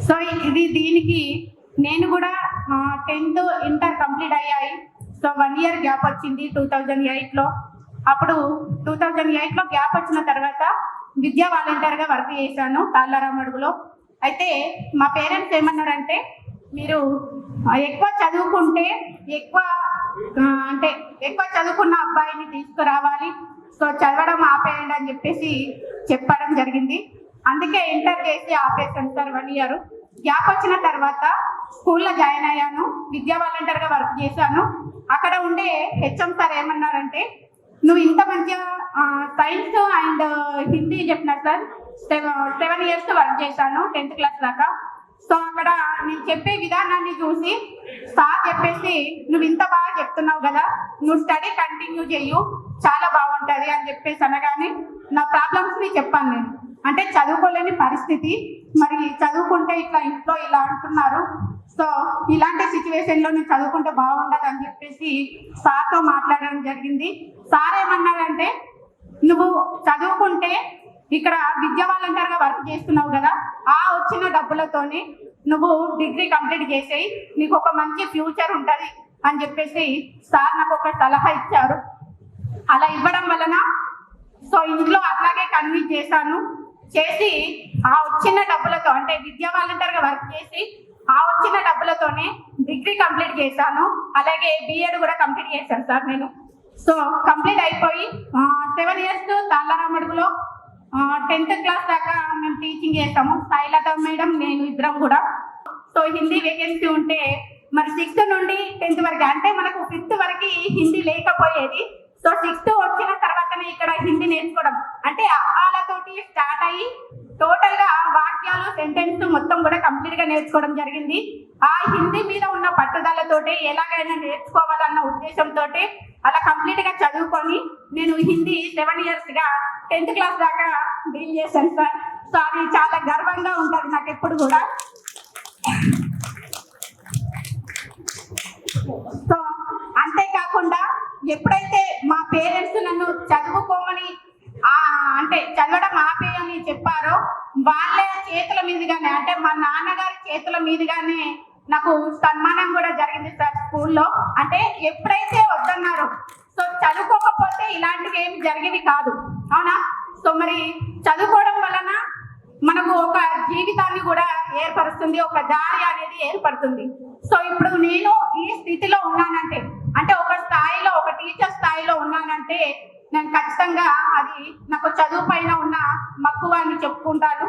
So దీనికి నేను కూడా 10th ఇంటర్ కంప్లీట్ అయ్యాయి. సో 1 ఇయర్ గ్యాప్ వచ్చింది 2008లో. అప్పుడు 2008లో గ్యాప్ వచ్చిన తర్వాత విద్యా వాలంటీర్గా వర్క్ చేశాను తాళ్ళరామడుగులో. అయితే మా పేరెంట్స్ ఏమన్నారంటే, మీరు ఎక్కువ చదువుకుంటే ఎక్కువ చదువుకున్న అబ్బాయిని తీసుకురావాలి, సో చదవడం ఆపేయండి అని చెప్పడం జరిగింది. అందుకే ఇంటర్ చేసి ఆపేసాను సార్ 1 ఇయర్. గ్యాప్ వచ్చిన తర్వాత స్కూల్లో జాయిన్ అయ్యాను, విద్యా వాలంటీర్గా వర్క్ చేశాను. అక్కడ ఉండే హెచ్ఎం సార్ ఏమన్నారంటే, నువ్వు ఇంత మంచిగా సైన్స్ అండ్ హిందీ చెప్పినారు సార్. 7 ఇయర్స్ వర్క్ చేశాను 10th క్లాస్ దాకా. సో అక్కడ నేను చెప్పే విధానాన్ని చూసి సార్ చెప్పేసి, నువ్వు ఇంత బాగా చెప్తున్నావు కదా, నువ్వు స్టడీ కంటిన్యూ చెయ్యు, చాలా బాగుంటుంది అని చెప్పేసి అనగానే నా ప్రాబ్లమ్స్ని చెప్పాను నేను. అంటే చదువుకోలేని పరిస్థితి, మరి చదువుకుంటే ఇట్లా ఇంట్లో ఇలా అంటున్నారు, సో ఇలాంటి సిచ్యువేషన్లో నేను చదువుకుంటే బాగుండదు అని చెప్పేసి సార్తో మాట్లాడడం జరిగింది. సార్ ఏమన్నారంటే, నువ్వు చదువుకుంటే ఇక్కడ విద్యా వాలంటీర్గా వర్క్ చేస్తున్నావు కదా, ఆ వచ్చిన డబ్బులతోనే నువ్వు డిగ్రీ కంప్లీట్ చేసేయి, నీకు ఒక మంచి ఫ్యూచర్ ఉంటుంది అని చెప్పేసి సార్ నాకు ఒక సలహా ఇచ్చారు. అలా ఇవ్వడం వలన సో ఇంట్లో అట్లాగే కన్విన్స్ చేసి ఆ వచ్చిన డబ్బులతో, అంటే విద్యా వాలంటీర్గా వర్క్ చేసి ఆ వచ్చిన డబ్బులతోనే డిగ్రీ కంప్లీట్ చేశాను. అలాగే బిఎడ్ కూడా కంప్లీట్ చేశాను సార్ నేను. సో కంప్లీట్ అయిపోయి 7 ఇయర్స్ తాళ్ళరామడుగులో 10th క్లాస్ దాకా మేము టీచింగ్ చేస్తాము. సాయిలత మేడం, నేను ఇద్దరం కూడా. సో హిందీ వేకెన్సీ ఉంటే మరి 6th నుండి 10th వరకు, అంటే మనకు 5th వరకు హిందీ లేకపోయేది. సో 6th వచ్చిన తర్వాతనే ఇక్కడ హిందీ నేర్చుకోవడం, అంటే అహాలతోటి స్టార్ట్ అయ్యి టోటల్గా వాక్యాలు సెంటెన్స్ మొత్తం కూడా కంప్లీట్గా నేర్చుకోవడం జరిగింది. ఆ హిందీ మీద ఉన్న పట్టుదలతోటి ఎలాగైనా నేర్చుకోవాలన్న ఉద్దేశంతో అలా కంప్లీట్గా చదువుకొని నేను హిందీ 7 ఇయర్స్గా 10th క్లాస్ దాకా డీల్ చేశాను సార్. సో అది చాలా గర్వంగా ఉంటుంది నాకు ఎప్పుడు కూడా. సో అంతేకాకుండా ఎప్పుడైతే మా పేరెంట్స్ నన్ను చదువుకోమని అంటే చదవడం ఆపేయని చెప్పారో, వాళ్ళ చేతుల మీదుగానే, అంటే మా నాన్నగారి చేతుల మీదుగానే నాకు సన్మానం కూడా జరిగింది సార్ స్కూల్లో. అంటే ఎప్పుడైతే వద్దన్నారో, సో చదువుకోకపోతే ఇలాంటివి ఏమి జరిగేవి కాదు, అవునా? సో మరి చదువుకోవడం వలన మనకు ఒక జీవితాన్ని కూడా ఏర్పరుస్తుంది, ఒక దారి అనేది ఏర్పడుతుంది. సో ఇప్పుడు నేను ఈ స్థితిలో ఉన్నానంటే, అంటే ఒక స్థాయిలో, ఒక టీచర్ స్థాయిలో ఉన్నానంటే నేను ఖచ్చితంగా అది నాకు చదువు పైన ఉన్న మక్కువ అని చెప్పుకుంటాను.